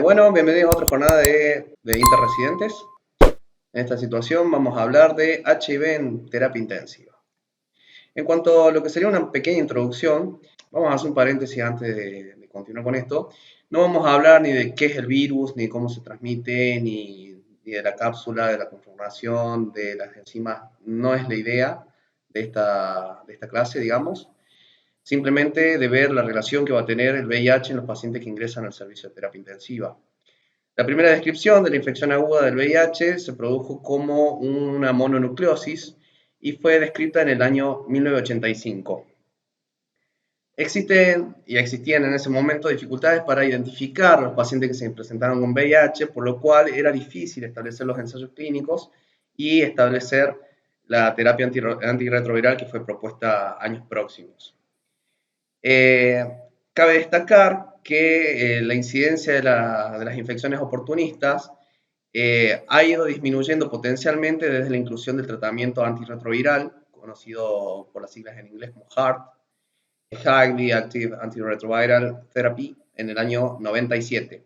Bueno, bienvenidos a otra jornada de Interresidentes. En esta situación vamos a hablar de HIV en terapia intensiva. En cuanto a lo que sería una pequeña introducción, vamos a hacer un paréntesis antes de continuar con esto. No vamos a hablar ni de qué es el virus, ni cómo se transmite, ni de la cápsula, de la conformación, de las enzimas. No es la idea de esta clase, digamos. Simplemente de ver la relación que va a tener el VIH en los pacientes que ingresan al servicio de terapia intensiva. La primera descripción de la infección aguda del VIH se produjo como una mononucleosis y fue descrita en el año 1985. Existen y existían en ese momento dificultades para identificar a los pacientes que se presentaban con VIH, por lo cual era difícil establecer los ensayos clínicos y establecer la terapia antirretroviral que fue propuesta años próximos. Eh, Cabe destacar que la incidencia de las infecciones oportunistas ha ido disminuyendo potencialmente desde la inclusión del tratamiento antirretroviral, conocido por las siglas en inglés como HAART, Highly Active Antiretroviral Therapy, en el año 97.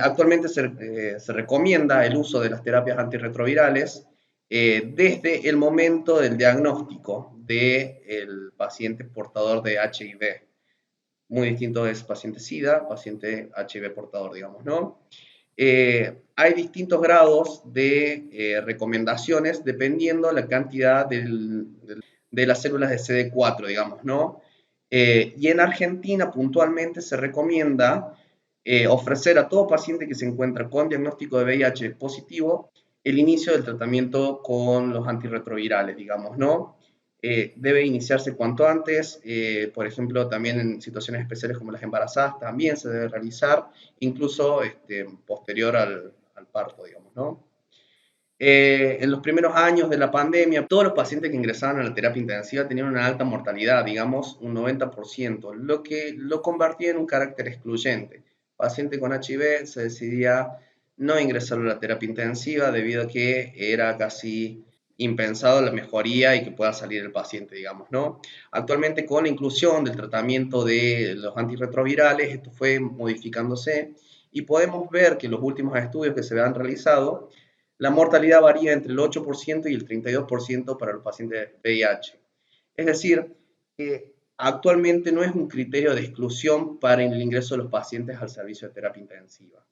Actualmente se recomienda el uso de las terapias antirretrovirales desde el momento del diagnóstico del paciente portador de HIV. Muy distinto es paciente SIDA, paciente HIV portador, digamos, ¿no? Hay distintos grados de recomendaciones dependiendo la cantidad de las células de CD4, digamos, ¿no? Y en Argentina puntualmente se recomienda ofrecer a todo paciente que se encuentra con diagnóstico de VIH positivo el inicio del tratamiento con los antirretrovirales, digamos, ¿no? Debe iniciarse cuanto antes, por ejemplo, también en situaciones especiales como las embarazadas también se debe realizar, incluso posterior al parto, digamos, ¿no? En los primeros años de la pandemia, todos los pacientes que ingresaban a la terapia intensiva tenían una alta mortalidad, digamos un 90%, lo que lo convertía en un carácter excluyente. Paciente con HIV se decidía no ingresar a la terapia intensiva debido a que era casi impensado la mejoría y que pueda salir el paciente, digamos, ¿no? Actualmente con la inclusión del tratamiento de los antirretrovirales, esto fue modificándose y podemos ver que los últimos estudios que se han realizado la mortalidad varía entre el 8% y el 32% para los pacientes de VIH. Es decir, que actualmente no es un criterio de exclusión para el ingreso de los pacientes al servicio de terapia intensiva.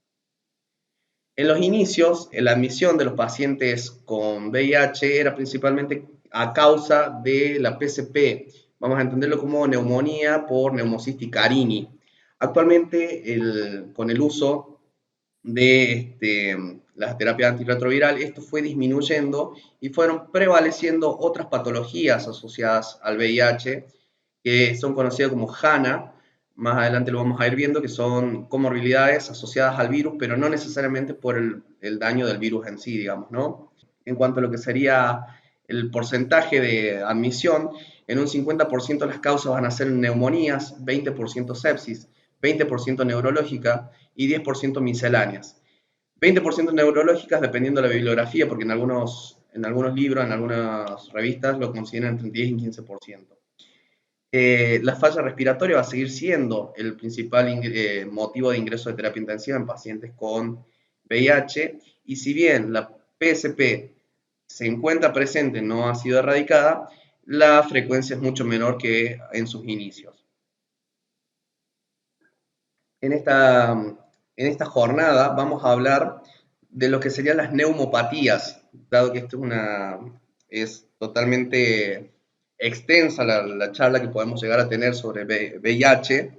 En los inicios, la admisión de los pacientes con VIH era principalmente a causa de la PCP. Vamos a entenderlo como neumonía por Pneumocystis carini. Actualmente, con el uso de la terapia antirretroviral, esto fue disminuyendo y fueron prevaleciendo otras patologías asociadas al VIH que son conocidas como HANA. Más adelante lo vamos a ir viendo, que son comorbilidades asociadas al virus, pero no necesariamente por el daño del virus en sí, digamos, ¿no? En cuanto a lo que sería el porcentaje de admisión, en un 50% las causas van a ser neumonías, 20% sepsis, 20% neurológica y 10% misceláneas. 20% neurológicas dependiendo de la bibliografía, porque en algunos libros, en algunas revistas lo consideran entre 10 y 15%. La falla respiratoria va a seguir siendo el principal motivo de ingreso de terapia intensiva en pacientes con VIH, y si bien la PSP se encuentra presente, no ha sido erradicada, la frecuencia es mucho menor que en sus inicios. En esta jornada vamos a hablar de lo que serían las neumopatías, dado que esto es totalmente extensa la charla que podemos llegar a tener sobre VIH,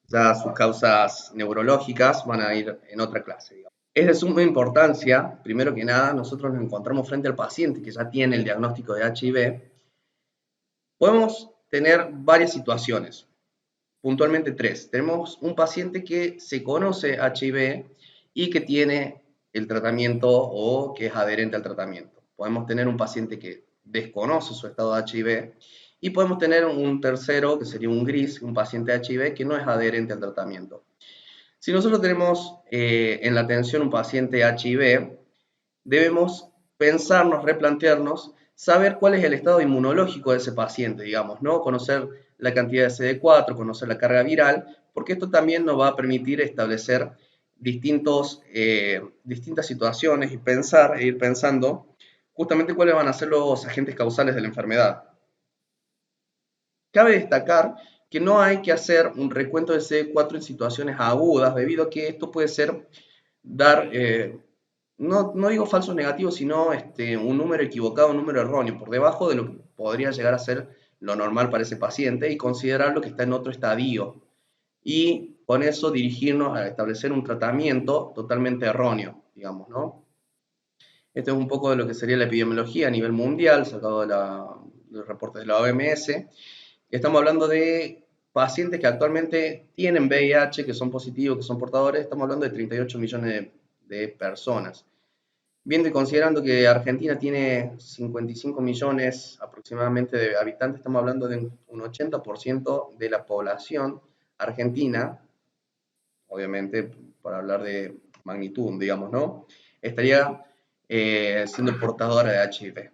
ya sus causas neurológicas van a ir en otra clase, digamos. Es de suma importancia, primero que nada, nosotros nos encontramos frente al paciente que ya tiene el diagnóstico de HIV. Podemos tener varias situaciones, puntualmente tres. Tenemos un paciente que se conoce HIV y que tiene el tratamiento o que es adherente al tratamiento. Podemos tener un paciente que desconoce su estado de HIV y podemos tener un tercero, que sería un gris, un paciente HIV que no es adherente al tratamiento. Si nosotros tenemos en la atención un paciente HIV, debemos pensarnos, replantearnos, saber cuál es el estado inmunológico de ese paciente, digamos, ¿no? Conocer la cantidad de CD4, conocer la carga viral, porque esto también nos va a permitir establecer distintas situaciones y ir pensando justamente cuáles van a ser los agentes causales de la enfermedad. Cabe destacar que no hay que hacer un recuento de CD4 en situaciones agudas, debido a que esto puede ser dar, no digo falsos negativos, sino un número equivocado, un número erróneo, por debajo de lo que podría llegar a ser lo normal para ese paciente y considerarlo que está en otro estadio. Y con eso dirigirnos a establecer un tratamiento totalmente erróneo, digamos, ¿no? Esto es un poco de lo que sería la epidemiología a nivel mundial, sacado de los reportes de la OMS. Estamos hablando de pacientes que actualmente tienen VIH, que son positivos, que son portadores. Estamos hablando de 38 millones de personas. Viendo y considerando que Argentina tiene 55 millones aproximadamente de habitantes, estamos hablando de un 80% de la población argentina, obviamente para hablar de magnitud, digamos, ¿no? Estaría siendo portadora de HIV.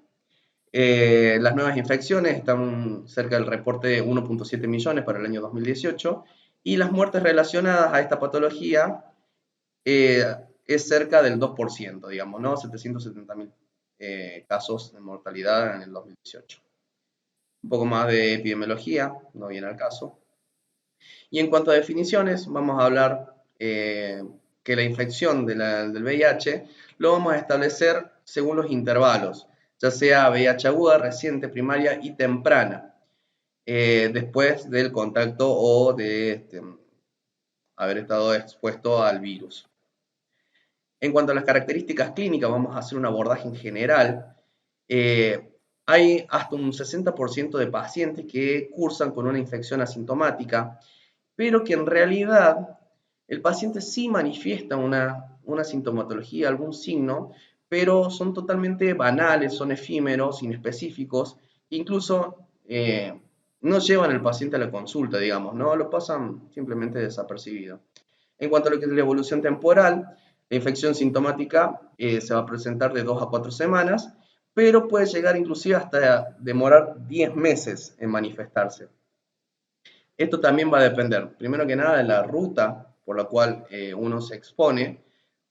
Las nuevas infecciones están cerca del reporte de 1.7 millones para el año 2018 y las muertes relacionadas a esta patología eh, es cerca del 2%, digamos, ¿no? 770.000 casos de mortalidad en el 2018. Un poco más de epidemiología, no viene al caso. Y en cuanto a definiciones, vamos a hablar que la infección del VIH lo vamos a establecer según los intervalos, ya sea VIH aguda, reciente, primaria y temprana, después del contacto o de haber estado expuesto al virus. En cuanto a las características clínicas, vamos a hacer un abordaje en general. Hay hasta un 60% de pacientes que cursan con una infección asintomática, pero que en realidad el paciente sí manifiesta una sintomatología, algún signo, pero son totalmente banales, son efímeros, inespecíficos, incluso no llevan al paciente a la consulta, digamos, ¿no? Lo pasan simplemente desapercibido. En cuanto a lo que es la evolución temporal, la infección sintomática se va a presentar de 2 a 4 semanas, pero puede llegar inclusive hasta demorar 10 meses en manifestarse. Esto también va a depender, primero que nada, de la ruta por la cual uno se expone.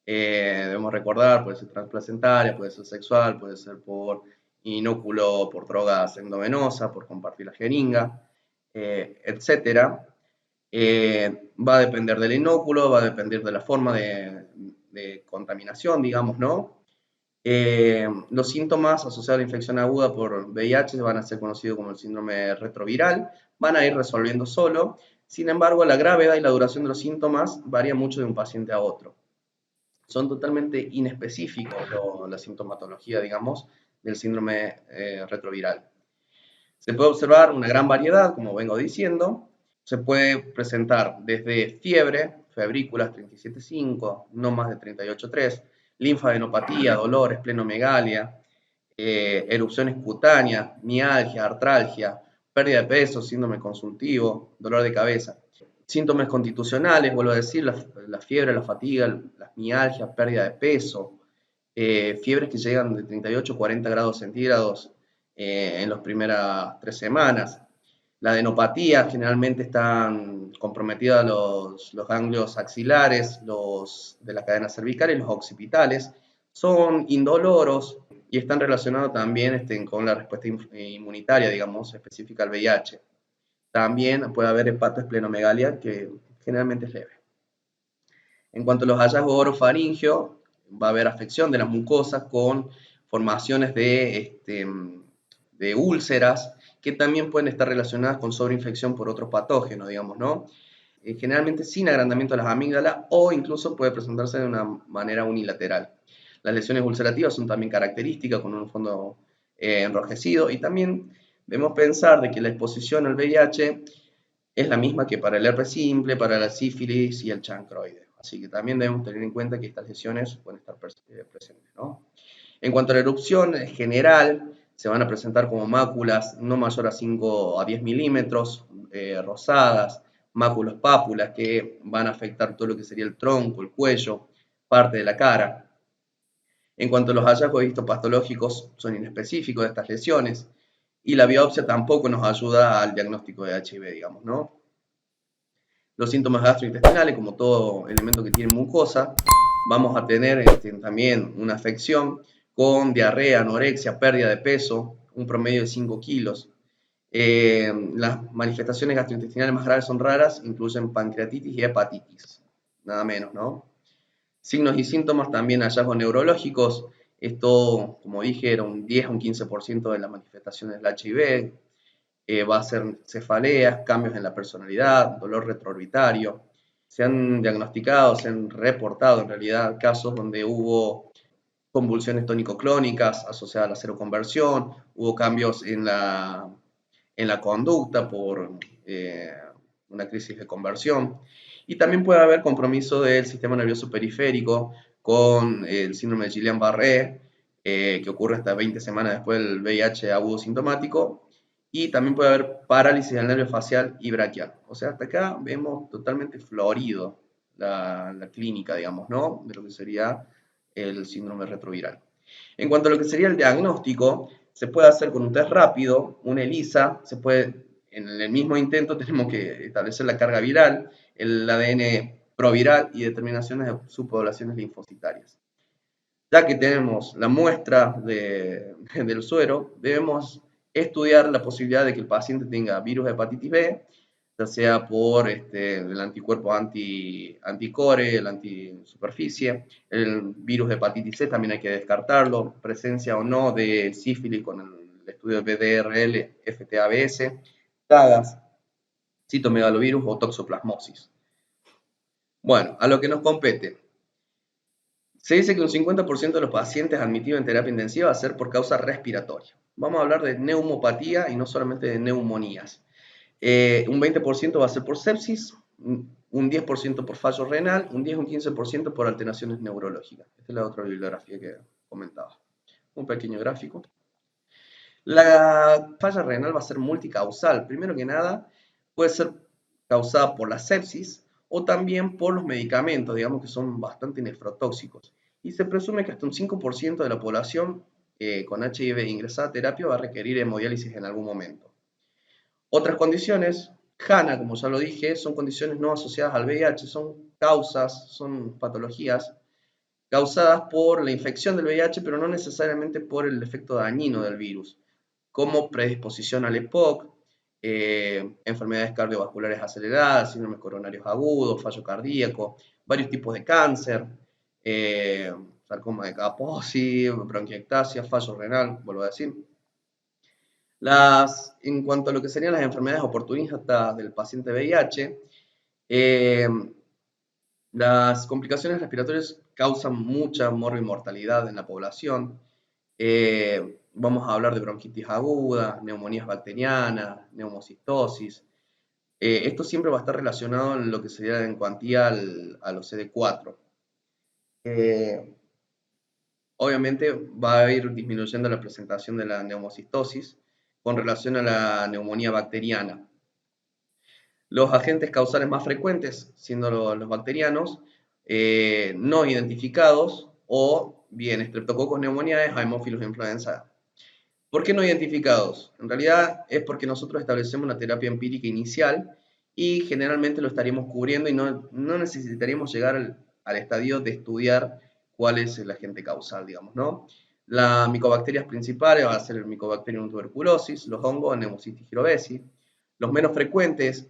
Debemos recordar, puede ser transplacentaria, puede ser sexual, puede ser por inóculo, por drogas endovenosa, por compartir la jeringa, etcétera. Va a depender del inóculo, va a depender de la forma de contaminación, digamos, ¿no? Los síntomas asociados a la infección aguda por VIH van a ser conocidos como el síndrome retroviral, van a ir resolviendo solo. Sin embargo, la gravedad y la duración de los síntomas varía mucho de un paciente a otro. Son totalmente inespecíficos la sintomatología, digamos, del síndrome retroviral. Se puede observar una gran variedad, como vengo diciendo. Se puede presentar desde fiebre, febrículas 37,5, no más de 38,3, linfadenopatía, dolor, esplenomegalia, erupciones cutáneas, mialgia, artralgia, pérdida de peso, síndrome consultivo, dolor de cabeza. Síntomas constitucionales, vuelvo a decir, la fiebre, la fatiga, las mialgias, pérdida de peso, fiebres que llegan de 38 a 40 grados centígrados en las primeras 3 semanas. La adenopatía, generalmente están comprometidas los ganglios axilares, los de la cadena cervical y los occipitales. Son indoloros y están relacionados también con la respuesta inmunitaria, digamos, específica al VIH. También puede haber hepatoesplenomegalia, que generalmente es leve. En cuanto a los hallazgos orofaringeos, va a haber afección de las mucosas con formaciones de úlceras que también pueden estar relacionadas con sobreinfección por otros patógenos, digamos, ¿no? Generalmente sin agrandamiento de las amígdalas o incluso puede presentarse de una manera unilateral. Las lesiones ulcerativas son también características con un fondo enrojecido y también debemos pensar de que la exposición al VIH es la misma que para el herpes simple, para la sífilis y el chancroide. Así que también debemos tener en cuenta que estas lesiones pueden estar presentes, ¿no? En cuanto a la erupción en general, se van a presentar como máculas no mayor a 5 a 10 milímetros, rosadas, máculas pápulas que van a afectar todo lo que sería el tronco, el cuello, parte de la cara. En cuanto a los hallazgos histopatológicos, son inespecíficos de estas lesiones y la biopsia tampoco nos ayuda al diagnóstico de HIV, digamos, ¿no? los síntomas gastrointestinales, como todo elemento que tiene mucosa. Vamos a tener también una afección con diarrea, anorexia, pérdida de peso, un promedio de 5 kilos. Las manifestaciones gastrointestinales más graves son raras, incluyen pancreatitis y hepatitis, nada menos, ¿no? Signos y síntomas también hallazgos neurológicos. Esto, como dije, era un 10 a un 15% de las manifestaciones del HIV. Va a ser cefaleas, cambios en la personalidad, dolor retroorbitario. Se han diagnosticado, se han reportado en realidad casos donde hubo convulsiones tónico-clónicas asociadas a la seroconversión, hubo cambios en la conducta por una crisis de conversión. Y también puede haber compromiso del sistema nervioso periférico con el síndrome de Guillain-Barré, que ocurre hasta 20 semanas después del VIH agudo sintomático. Y también puede haber parálisis del nervio facial y braquial. O sea, hasta acá vemos totalmente florido la clínica, digamos, ¿no? De lo que sería el síndrome retroviral. En cuanto a lo que sería el diagnóstico, se puede hacer con un test rápido, un ELISA, en el mismo intento tenemos que establecer la carga viral, el ADN proviral y determinaciones de subpoblaciones linfocitarias. Ya que tenemos la muestra del suero, debemos estudiar la posibilidad de que el paciente tenga virus de hepatitis B, ya sea por el anticuerpo anticore, el antisuperficie, el virus de hepatitis C también hay que descartarlo, presencia o no de sífilis con el estudio de BDRL, FTABS, tagas, citomegalovirus o toxoplasmosis. Bueno, a lo que nos compete. Se dice que un 50% de los pacientes admitidos en terapia intensiva va a ser por causa respiratoria. Vamos a hablar de neumopatía y no solamente de neumonías. Un 20% va a ser por sepsis, un 10% por fallo renal, un 10 o un 15% por alteraciones neurológicas. Esta es la otra bibliografía que comentaba. Un pequeño gráfico. La falla renal va a ser multicausal. Primero que nada, puede ser causada por la sepsis o también por los medicamentos, digamos que son bastante nefrotóxicos. Y se presume que hasta un 5% de la población con HIV ingresada a terapia va a requerir hemodiálisis en algún momento. Otras condiciones, HANA, como ya lo dije, son condiciones no asociadas al VIH, son causas, son patologías causadas por la infección del VIH, pero no necesariamente por el efecto dañino del virus, como predisposición al EPOC, enfermedades cardiovasculares aceleradas, síndromes coronarios agudos, fallo cardíaco, varios tipos de cáncer, sarcoma de Kaposi, bronquiectasia, fallo renal, vuelvo a decir. En cuanto a lo que serían las enfermedades oportunistas del paciente VIH, las complicaciones respiratorias causan mucha mortalidad en la población. Vamos a hablar de bronquitis aguda, neumonías bacterianas, neumocistosis. Esto siempre va a estar relacionado en lo que sería en cuantía a los CD4. Obviamente va a ir disminuyendo la presentación de la neumocistosis con relación a la neumonía bacteriana. Los agentes causales más frecuentes, siendo los bacterianos, no identificados o bien Streptococcus pneumoniae, Haemophilus influenza. ¿Por qué no identificados? En realidad es porque nosotros establecemos una terapia empírica inicial y generalmente lo estaríamos cubriendo y no necesitaríamos llegar al estadio de estudiar cuál es el agente causal, digamos, ¿no? Las micobacterias principales van a ser el Mycobacterium tuberculosis, los hongos, Pneumocystis jirovesi. Los menos frecuentes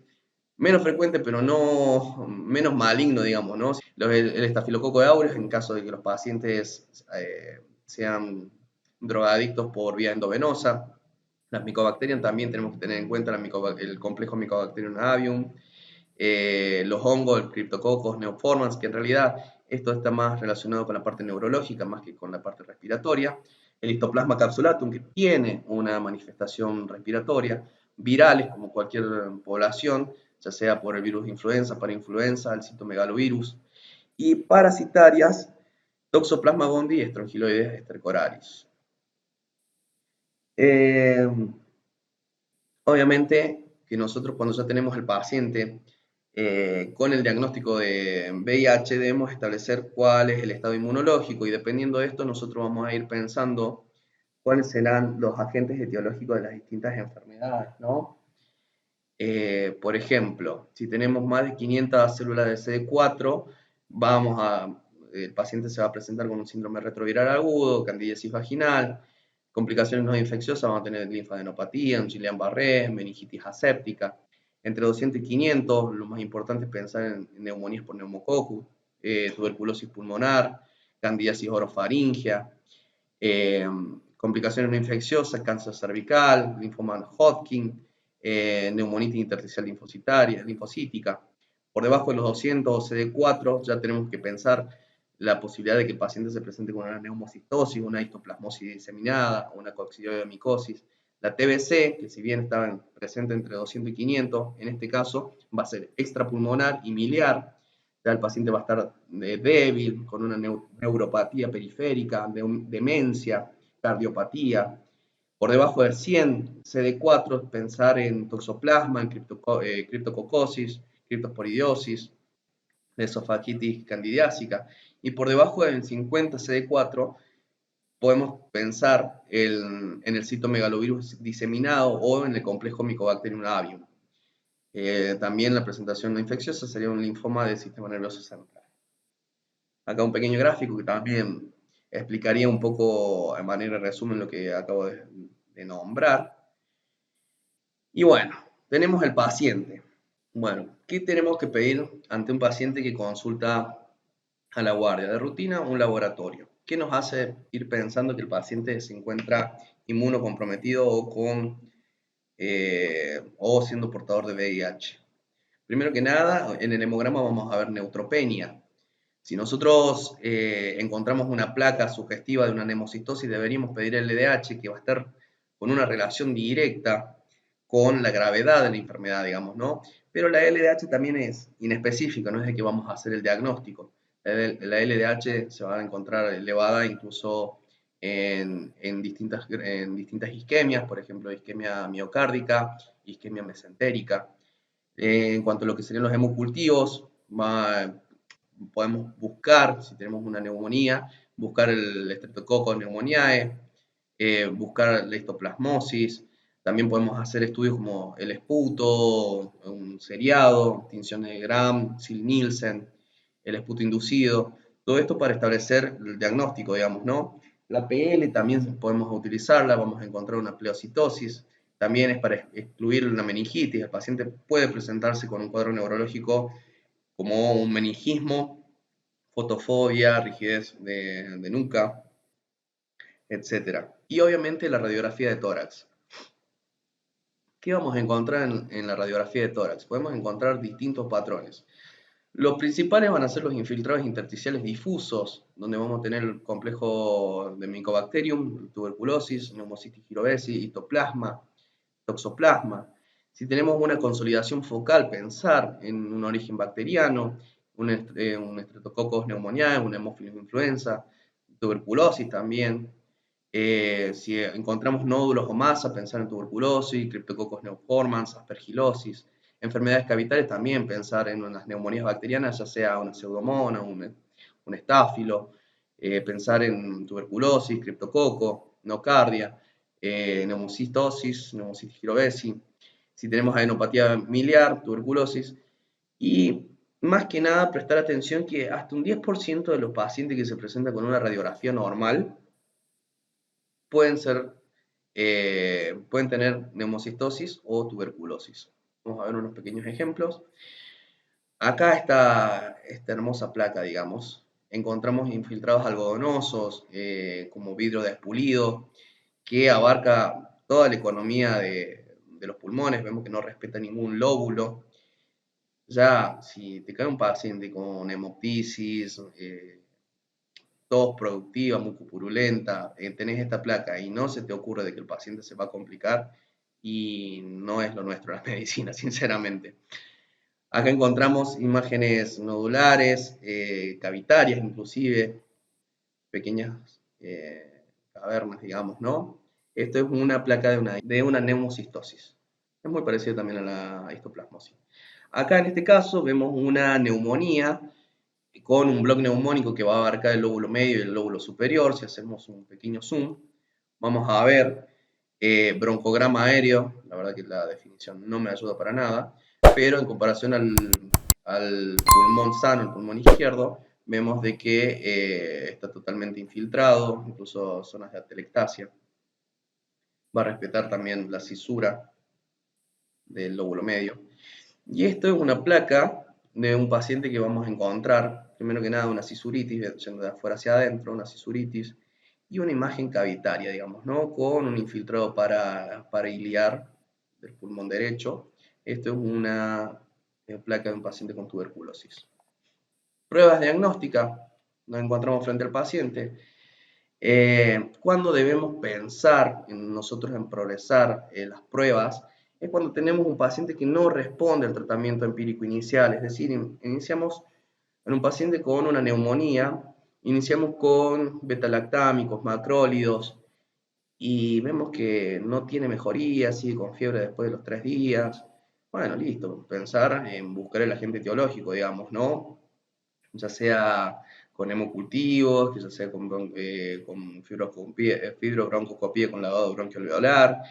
pero no menos maligno, digamos, ¿no? El estafilococo de aureus en caso de que los pacientes sean drogadictos por vía endovenosa. Las micobacterias también tenemos que tener en cuenta el complejo Mycobacterium avium, los hongos, el Cryptococcus neoformans, que en realidad esto está más relacionado con la parte neurológica más que con la parte respiratoria. El Histoplasma capsulatum, que tiene una manifestación respiratoria, virales como cualquier población, ya sea por el virus de influenza, parainfluenza, el citomegalovirus, y parasitarias, Toxoplasma gondii y Strongyloides stercoraris. Obviamente que nosotros cuando ya tenemos el paciente con el diagnóstico de VIH debemos establecer cuál es el estado inmunológico y dependiendo de esto nosotros vamos a ir pensando cuáles serán los agentes etiológicos de las distintas enfermedades, ¿no? Por ejemplo, si tenemos más de 500 células de CD4, el paciente se va a presentar con un síndrome retroviral agudo, candidiasis vaginal, complicaciones no infecciosas, vamos a tener linfadenopatía, un Guillain-Barré, meningitis aséptica. Entre 200 y 500, lo más importante es pensar en neumonías por neumococcus, tuberculosis pulmonar, candidiasis orofaringea, eh, complicaciones no infecciosas, cáncer cervical, linfoma Hodgkin, neumonitis intersticial linfocítica. Por debajo de los 200 CD4 ya tenemos que pensar la posibilidad de que el paciente se presente con una neumocistosis, una histoplasmosis diseminada, una coccidioidomicosis. La TBC, que si bien estaba presente entre 200 y 500, en este caso va a ser extrapulmonar y miliar. Ya el paciente va a estar débil, con una neuropatía periférica, demencia, cardiopatía. Por debajo de 100 CD4, pensar en toxoplasma, en criptococosis, criptosporidiosis, esofagitis candidiásica. Y por debajo de 50 CD4, podemos pensar en el citomegalovirus diseminado o en el complejo Mycobacterium avium. También la presentación no infecciosa sería un linfoma del sistema nervioso central. Acá un pequeño gráfico que también explicaría un poco de manera de resumen lo que acabo de nombrar. Y bueno, tenemos el paciente. Bueno, ¿qué tenemos que pedir ante un paciente que consulta a la guardia? De rutina, un laboratorio. ¿Qué nos hace ir pensando que el paciente se encuentra inmunocomprometido o siendo portador de VIH? Primero que nada, en el hemograma vamos a ver neutropenia. Si nosotros encontramos una placa sugestiva de una nemocistosis, deberíamos pedir el LDH, que va a estar con una relación directa con la gravedad de la enfermedad, digamos, ¿no? Pero la LDH también es inespecífica, no es de que vamos a hacer el diagnóstico. La LDH se va a encontrar elevada incluso en distintas isquemias, por ejemplo, isquemia miocárdica, isquemia mesentérica. En cuanto a lo que serían los hemocultivos, podemos buscar, si tenemos una neumonía, buscar el Streptococcus pneumoniae, buscar la histoplasmosis. También podemos hacer estudios como el esputo, un seriado, tinción de Gram, Sil-Nielsen, el esputo inducido. Todo esto para establecer el diagnóstico, digamos, ¿no? La PL también podemos utilizarla, vamos a encontrar una pleocitosis. También es para excluir una meningitis. El paciente puede presentarse con un cuadro neurológico como un meningismo, fotofobia, rigidez de nuca, etc. Y obviamente la radiografía de tórax. ¿Qué vamos a encontrar en la radiografía de tórax? Podemos encontrar distintos patrones. Los principales van a ser los infiltrados intersticiales difusos, donde vamos a tener el complejo de Mycobacterium, tuberculosis, neumocystis jirovesi, histoplasma, toxoplasma. Si tenemos una consolidación focal, pensar en un origen bacteriano, un Streptococcus pneumoniae, un Haemophilus influenza, tuberculosis también. Si encontramos nódulos o masa, pensar en tuberculosis, Cryptococcus neoformans, aspergilosis. Enfermedades cavitales también pensar en unas neumonías bacterianas, ya sea una pseudomonas, un estáfilo, pensar en tuberculosis, criptococo, nocardia, neumocistosis, neumocitis jirovesi. Si tenemos adenopatía miliar, tuberculosis. Y más que nada prestar atención que hasta un 10% de los pacientes que se presentan con una radiografía normal pueden pueden tener neumocistosis o tuberculosis. Vamos a ver unos pequeños ejemplos. Acá está esta hermosa placa, digamos. Encontramos infiltrados algodonosos, como vidrio despulido, que abarca toda la economía de los pulmones. Vemos que no respeta ningún lóbulo. Ya, si te cae un paciente con hemoptisis, tos productiva, mucopurulenta, tenés esta placa y no se te ocurre de que el paciente se va a complicar, y no es lo nuestro la medicina, sinceramente. Acá encontramos imágenes nodulares, cavitarias inclusive, pequeñas cavernas, digamos, ¿no? Esto es una placa de una neumocistosis. Es muy parecido también a la histoplasmosis. Acá en este caso vemos una neumonía con un bloque neumónico que va a abarcar el lóbulo medio y el lóbulo superior. Si hacemos un pequeño zoom, vamos a ver Broncograma aéreo, la verdad que la definición no me ayuda para nada, pero en comparación al pulmón sano, el pulmón izquierdo, vemos de que está totalmente infiltrado, incluso zonas de atelectasia. Va a respetar también la cisura del lóbulo medio. Y esto es una placa de un paciente que vamos a encontrar, primero que nada, una cisuritis, yendo de afuera hacia adentro, una cisuritis, y una imagen cavitaria, digamos, ¿no? Con un infiltrado para iliar del pulmón derecho. Esto es una placa de un paciente con tuberculosis. Pruebas diagnósticas, nos encontramos frente al paciente. Cuando debemos pensar en nosotros en progresar las pruebas es cuando tenemos un paciente que no responde al tratamiento empírico inicial, es decir, iniciamos en un paciente con una neumonía, iniciamos con betalactámicos, macrólidos y vemos que no tiene mejoría, sigue con fiebre después de los 3 días. Bueno, listo, pensar en buscar el agente etiológico, digamos, ¿no? Ya sea con hemocultivos, que ya sea con fibrobroncoscopía con lavado bronquialveolar,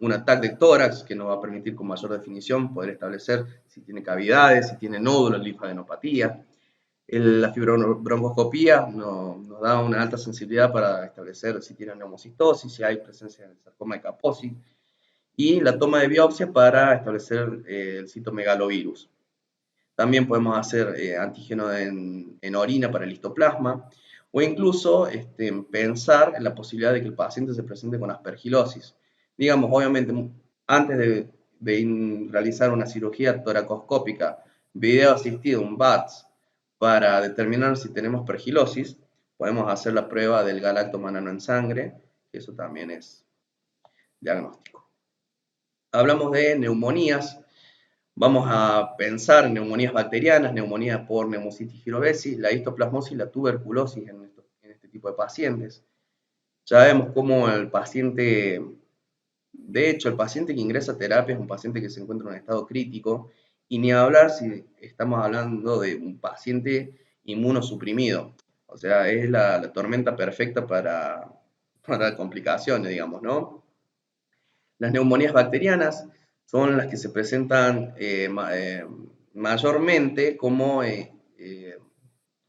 un ataque de tórax que nos va a permitir con mayor definición poder establecer si tiene cavidades, si tiene nódulos, linfadenopatía. La fibrobroncoscopía nos da una alta sensibilidad para establecer si tiene neumocistosis, si hay presencia del sarcoma de Kaposi, y la toma de biopsia para establecer el citomegalovirus. También podemos hacer antígeno en orina para el histoplasma o incluso pensar en la posibilidad de que el paciente se presente con aspergilosis. Digamos, obviamente, antes de realizar una cirugía toracoscópica, video asistido, un BATS, para determinar si tenemos aspergilosis, podemos hacer la prueba del galactomanano en sangre, que eso también es diagnóstico. Hablamos de neumonías. Vamos a pensar en neumonías bacterianas, neumonía por neumocitis girovesi, la histoplasmosis y la tuberculosis en este tipo de pacientes. Ya vemos cómo el paciente, de hecho, el paciente que ingresa a terapia es un paciente que se encuentra en un estado crítico, y ni hablar si estamos hablando de un paciente inmunosuprimido. O sea, es la tormenta perfecta para complicaciones, digamos, ¿no? Las neumonías bacterianas son las que se presentan mayormente como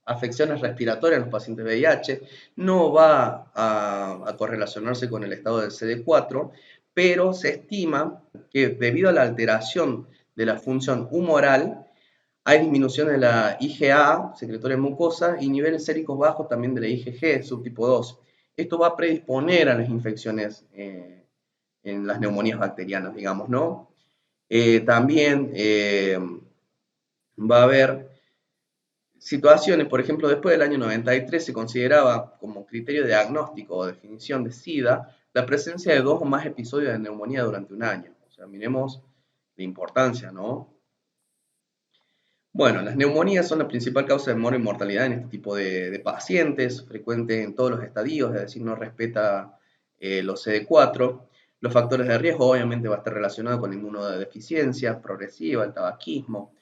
afecciones respiratorias en los pacientes VIH. No va a correlacionarse con el estado del CD4, pero se estima que debido a la alteración de la función humoral, hay disminución de la IgA, secretoria mucosa, y niveles séricos bajos también de la IgG, subtipo 2. Esto va a predisponer a las infecciones en las neumonías bacterianas, digamos, ¿no? También va a haber situaciones, por ejemplo, después del año 93 se consideraba como criterio diagnóstico o definición de SIDA la presencia de 2 o más episodios de neumonía durante un año. O sea, miremos la importancia, ¿no? Bueno, las neumonías son la principal causa de muerte y mortalidad en este tipo de pacientes, frecuente en todos los estadios, es decir, no respeta los CD4. Los factores de riesgo obviamente va a estar relacionado con la inmunodeficiencia progresiva, el tabaquismo.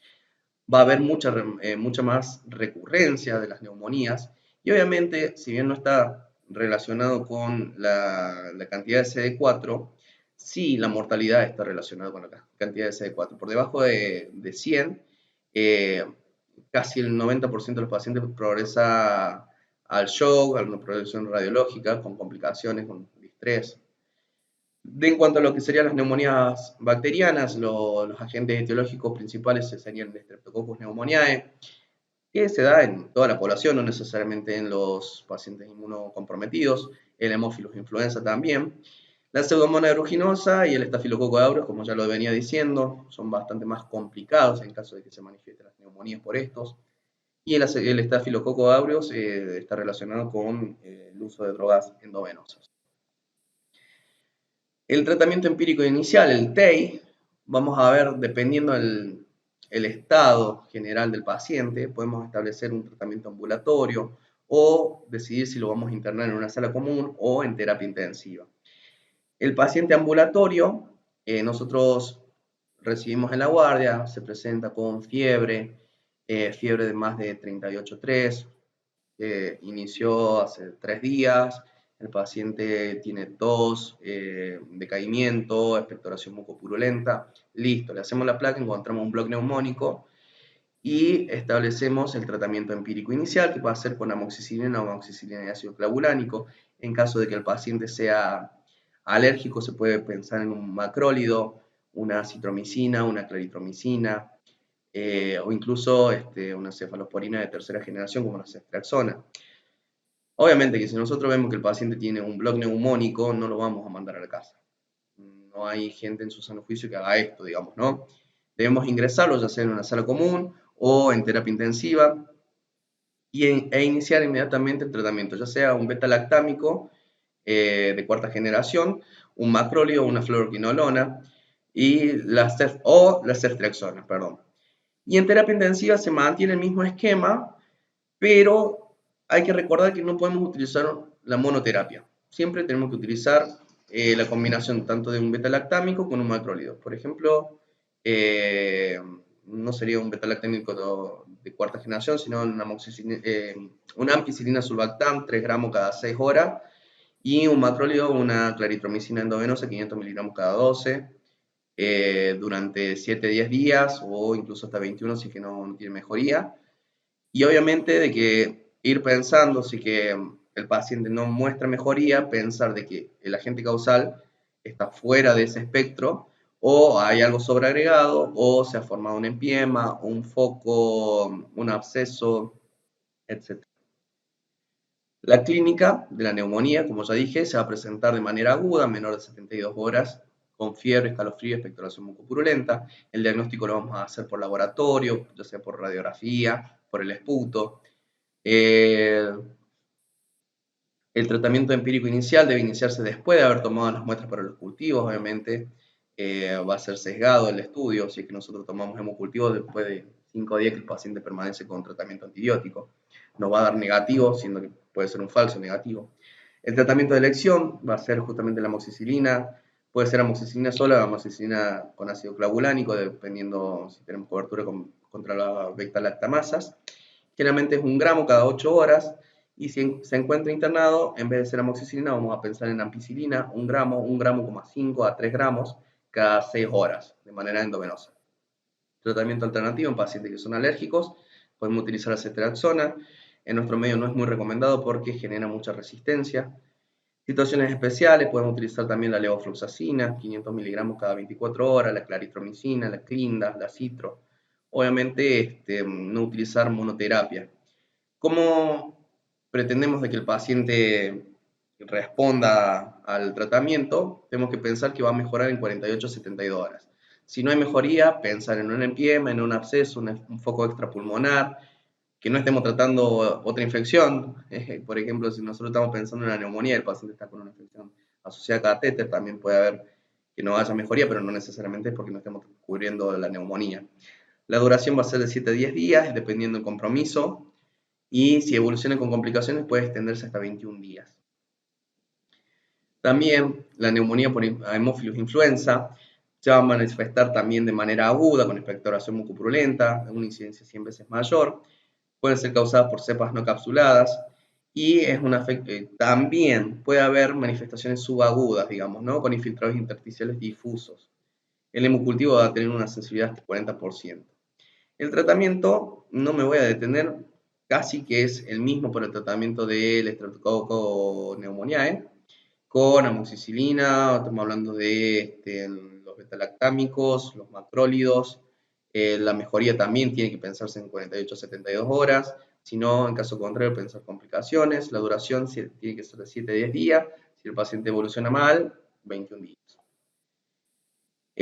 Va a haber mucha más recurrencia de las neumonías y obviamente, si bien no está relacionado con la cantidad de CD4, sí la mortalidad está relacionada con la cantidad de CD4. Por debajo de 100, eh, casi el 90% de los pacientes progresa al shock, a una progresión radiológica, con complicaciones, con distrés. En cuanto a lo que serían las neumonías bacterianas, los agentes etiológicos principales serían el Streptococcus pneumoniae, que se da en toda la población, no necesariamente en los pacientes inmunocomprometidos, el Haemophilus influenza también. La Pseudomonas aeruginosa y el Staphylococcus aureus, como ya lo venía diciendo, son bastante más complicados en caso de que se manifiesten las neumonías por estos. Y el Staphylococcus aureus está relacionado con el uso de drogas endovenosas. El tratamiento empírico inicial, el TEI, vamos a ver, dependiendo el estado general del paciente, podemos establecer un tratamiento ambulatorio o decidir si lo vamos a internar en una sala común o en terapia intensiva. El paciente ambulatorio, nosotros recibimos en la guardia, se presenta con fiebre, fiebre de más de 38,3, inició hace 3 días, el paciente tiene tos, decaimiento, expectoración mucopurulenta, listo, le hacemos la placa, encontramos un bloque neumónico y establecemos el tratamiento empírico inicial, que va a ser con amoxicilina o amoxicilina y ácido clavulánico. En caso de que el paciente sea alérgico, se puede pensar en un macrólido, una citromicina, una claritromicina, o incluso una cefalosporina de tercera generación como la ceftriaxona. Obviamente que si nosotros vemos que el paciente tiene un bloque neumónico, no lo vamos a mandar a la casa. No hay gente en su sano juicio que haga esto, digamos, ¿no? Debemos ingresarlo ya sea en una sala común o en terapia intensiva e iniciar inmediatamente el tratamiento, ya sea un beta-lactámico de cuarta generación, un macróleo, una fluoroquinolona y la ceftriaxona, perdón. Y en terapia intensiva se mantiene el mismo esquema, pero hay que recordar que no podemos utilizar la monoterapia. Siempre tenemos que utilizar la combinación tanto de un beta-lactámico con un macrólido. Por ejemplo, no sería un beta-lactámico de cuarta generación, sino una ampicilina sulbactam, 3 gramos cada 6 horas, y un macrólido, una claritromicina endovenosa, 500 miligramos cada 12, durante 7-10 días o incluso hasta 21 si es que no tiene mejoría. Y obviamente de que ir pensando si que el paciente no muestra mejoría, pensar de que el agente causal está fuera de ese espectro o hay algo sobreagregado o se ha formado un empiema, un foco, un absceso, etc. La clínica de la neumonía, como ya dije, se va a presentar de manera aguda, menor de 72 horas, con fiebre, escalofrío, expectoración mucopurulenta. El diagnóstico lo vamos a hacer por laboratorio, ya sea por radiografía, por el esputo. Eh, el tratamiento empírico inicial debe iniciarse después de haber tomado las muestras para los cultivos, obviamente. Va a ser sesgado el estudio, si es que nosotros tomamos hemocultivos después de 5 días que el paciente permanece con tratamiento antibiótico. Nos va a dar negativo, siendo que puede ser un falso negativo. El tratamiento de elección va a ser justamente la amoxicilina, puede ser amoxicilina sola o amoxicilina con ácido clavulánico, dependiendo si tenemos cobertura contra las beta-lactamasas. Generalmente es 1 gramo cada 8 horas. Y si se encuentra internado, en vez de ser amoxicilina, vamos a pensar en ampicilina, 1 gramo, 1,5 a 3 gramos cada 6 horas, de manera endovenosa. Tratamiento alternativo en pacientes que son alérgicos, podemos utilizar la ceftriaxona. En nuestro medio no es muy recomendado porque genera mucha resistencia. Situaciones especiales, podemos utilizar también la levofloxacina, 500 miligramos cada 24 horas, la claritromicina, la clinda, la citro. Obviamente, no utilizar monoterapia. ¿Cómo pretendemos de que el paciente responda al tratamiento? Tenemos que pensar que va a mejorar en 48 a 72 horas. Si no hay mejoría, pensar en un empiema, en un absceso, un foco extrapulmonar, que no estemos tratando otra infección. Por ejemplo, si nosotros estamos pensando en una neumonía, el paciente está con una infección asociada a catéter, también puede haber que no haya mejoría, pero no necesariamente es porque no estemos cubriendo la neumonía. La duración va a ser de 7 a 10 días, dependiendo del compromiso, y si evoluciona con complicaciones puede extenderse hasta 21 días. También la neumonía por Haemophilus influenza se va a manifestar también de manera aguda con expectoración mucopurulenta, una incidencia 100 veces mayor, pueden ser causadas por cepas no capsuladas y también puede haber manifestaciones subagudas, digamos, ¿no? Con infiltrados intersticiales difusos. El hemocultivo va a tener una sensibilidad hasta 40%. El tratamiento, no me voy a detener, casi que es el mismo por el tratamiento del Streptococcus pneumoniae, con amoxicilina, estamos hablando de los betalactámicos, los macrólidos. La mejoría también tiene que pensarse en 48 a 72 horas, si no, en caso contrario, pensar complicaciones. La duración tiene que ser de 7 a 10 días, si el paciente evoluciona mal, 21 días.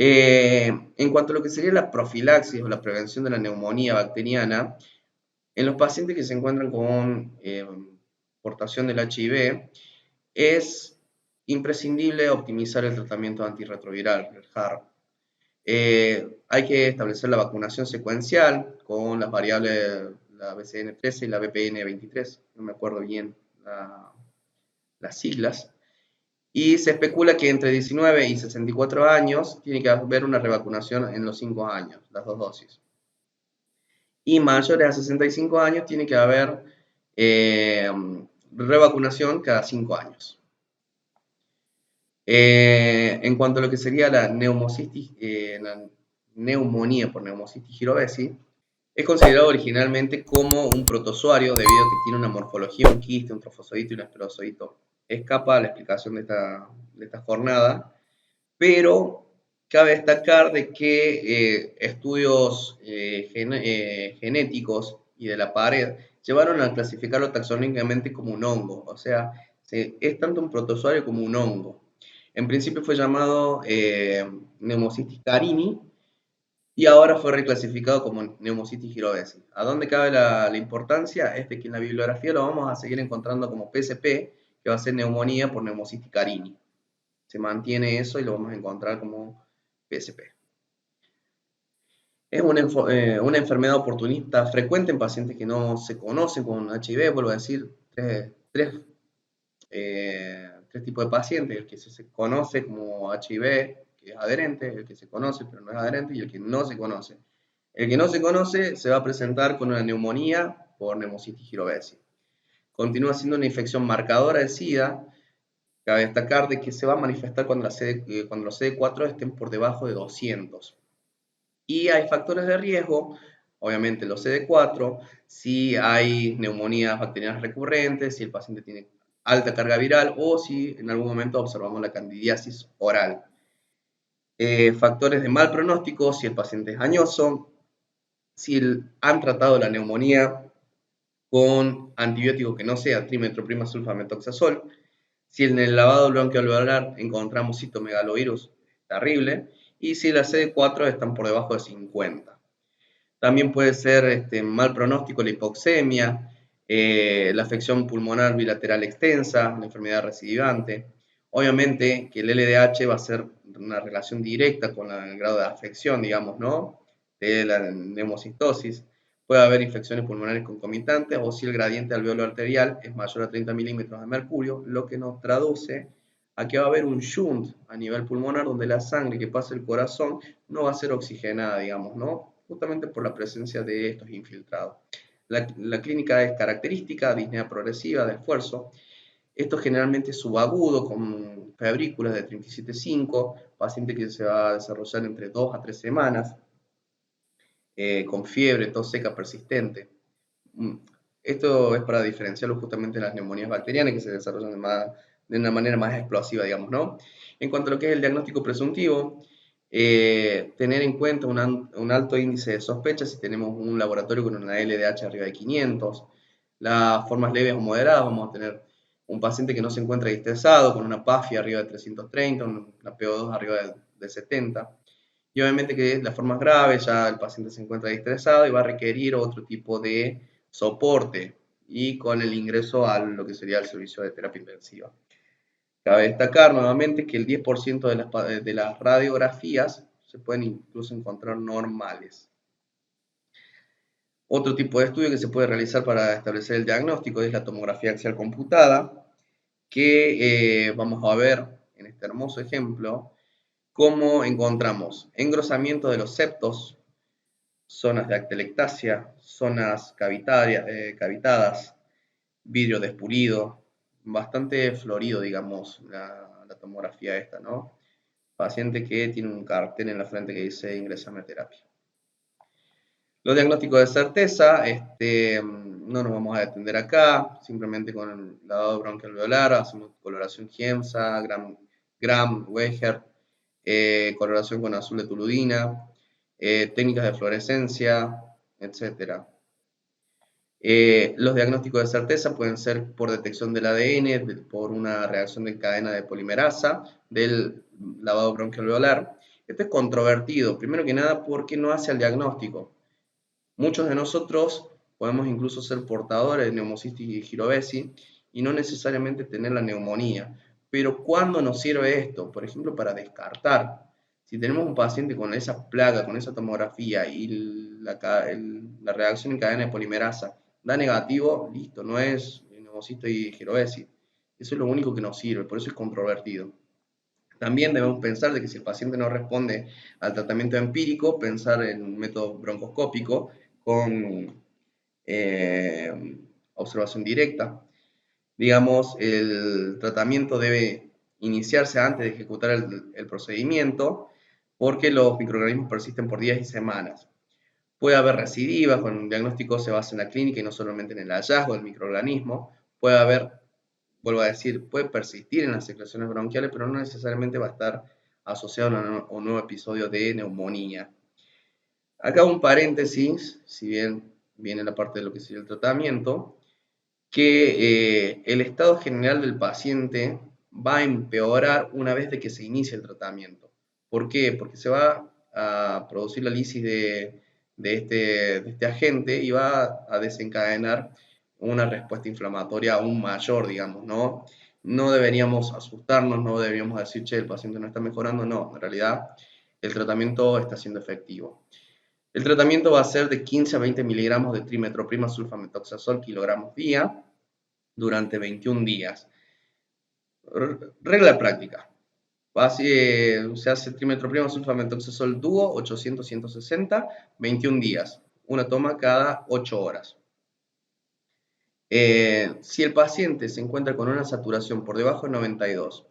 En cuanto a lo que sería la profilaxis o la prevención de la neumonía bacteriana, en los pacientes que se encuentran con portación del HIV, es imprescindible optimizar el tratamiento antirretroviral, el HAR. Hay que establecer la vacunación secuencial con las variables, la BCN13 y la BPN23, no me acuerdo bien las siglas. Y se especula que entre 19 y 64 años tiene que haber una revacunación en los 5 años, las 2 dosis. Y mayores a 65 años tiene que haber revacunación cada 5 años. En cuanto a lo que sería la neumonía por neumocistis girovesi, es considerado originalmente como un protozoario debido a que tiene una morfología, un quiste, un trofosodito y un esperozoito. Escapa a la explicación de esta jornada, pero cabe destacar de que estudios genéticos y de la pared llevaron a clasificarlo taxonómicamente como un hongo, o sea, es tanto un protozoario como un hongo. En principio fue llamado Pneumocystis carini y ahora fue reclasificado como Pneumocystis girovesi. ¿A dónde cabe la importancia? Es de que en la bibliografía lo vamos a seguir encontrando como PSP, que va a ser neumonía por Pneumocystis carini. Se mantiene eso y lo vamos a encontrar como PSP. Es una enfermedad oportunista frecuente en pacientes que no se conocen con HIV, vuelvo a decir, tres tipos de pacientes, el que se conoce como HIV, que es adherente, el que se conoce pero no es adherente, y el que no se conoce. El que no se conoce se va a presentar con una neumonía por Pneumocystis girovesi. Continúa siendo una infección marcadora de SIDA. Cabe destacar de que se va a manifestar cuando los CD4 estén por debajo de 200. Y hay factores de riesgo, obviamente los CD4, si hay neumonías bacterianas recurrentes, si el paciente tiene alta carga viral o si en algún momento observamos la candidiasis oral. Factores de mal pronóstico, si el paciente es añoso, si han tratado la neumonía con antibiótico que no sea trimetroprima sulfamethoxazol, si en el lavado bronquialveolar encontramos citomegalovirus, terrible, y si las CD4 están por debajo de 50. También puede ser mal pronóstico la hipoxemia, la afección pulmonar bilateral extensa, la enfermedad recidivante. Obviamente que el LDH va a ser una relación directa con el grado de afección, digamos, ¿no? De la neumocistosis. Puede haber infecciones pulmonares concomitantes o si el gradiente alveolo arterial es mayor a 30 milímetros de mercurio, lo que nos traduce a que va a haber un shunt a nivel pulmonar donde la sangre que pasa el corazón no va a ser oxigenada, digamos, ¿no? Justamente por la presencia de estos infiltrados. La clínica es característica, disnea progresiva de esfuerzo. Esto generalmente es subagudo con febrículas de 37,5, paciente que se va a desarrollar entre 2 a 3 semanas, con fiebre, tos seca persistente. Esto es para diferenciarlo justamente de las neumonías bacterianas que se desarrollan de una manera más explosiva, digamos, ¿no? En cuanto a lo que es el diagnóstico presuntivo, tener en cuenta un alto índice de sospecha si tenemos un laboratorio con una LDH arriba de 500. Las formas leves o moderadas, vamos a tener un paciente que no se encuentra distresado, con una PAFI arriba de 330, una PO2 arriba de 70. Y obviamente que las formas graves ya el paciente se encuentra distresado y va a requerir otro tipo de soporte y con el ingreso a lo que sería el servicio de terapia intensiva. Cabe destacar nuevamente que el 10% de las radiografías se pueden incluso encontrar normales. Otro tipo de estudio que se puede realizar para establecer el diagnóstico es la tomografía axial computada, que vamos a ver en este hermoso ejemplo cómo encontramos engrosamiento de los septos, zonas de atelectasia, zonas cavitadas, vidrio despulido, bastante florido, digamos, la tomografía esta, ¿no? Paciente que tiene un cartel en la frente que dice ingresame a terapia. Los diagnósticos de certeza, no nos vamos a detener acá, simplemente con el lavado bronquialveolar, hacemos coloración Giemsa, Gram, Weiher, coloración con azul de toludina, técnicas de fluorescencia, etc. Los diagnósticos de certeza pueden ser por detección del ADN, por una reacción de cadena de polimerasa, del lavado bronquialveolar. Esto es controvertido, primero que nada porque no hace el diagnóstico. Muchos de nosotros podemos incluso ser portadores de Pneumocystis girovesi y no necesariamente tener la neumonía. Pero ¿cuándo nos sirve esto? Por ejemplo, para descartar. Si tenemos un paciente con esa plaga, con esa tomografía y la reacción en cadena de polimerasa da negativo, listo, no es Pneumocystis girovesi. Eso es lo único que nos sirve, por eso es controvertido. También debemos pensar de que si el paciente no responde al tratamiento empírico, pensar en un método broncoscópico con observación directa. Digamos, el tratamiento debe iniciarse antes de ejecutar el procedimiento, porque los microorganismos persisten por días y semanas. Puede haber recidivas, con un diagnóstico se basa en la clínica y no solamente en el hallazgo del microorganismo. Puede haber, vuelvo a decir, puede persistir en las secreciones bronquiales, pero no necesariamente va a estar asociado a un nuevo episodio de neumonía. Acá un paréntesis, si bien viene la parte de lo que sería el tratamiento, que el estado general del paciente va a empeorar una vez de que se inicie el tratamiento. ¿Por qué? Porque se va a producir la lisis de este agente y va a desencadenar una respuesta inflamatoria aún mayor, digamos, ¿no? No deberíamos asustarnos, no deberíamos decir, che, el paciente no está mejorando, no, en realidad el tratamiento está siendo efectivo. El tratamiento va a ser de 15 a 20 miligramos de trimetroprima sulfametoxazol kilogramos día durante 21 días. Regla práctica. Se hace trimetroprima sulfametoxazol dúo 800-160, 21 días. Una toma cada 8 horas. Si el paciente se encuentra con una saturación por debajo de 92,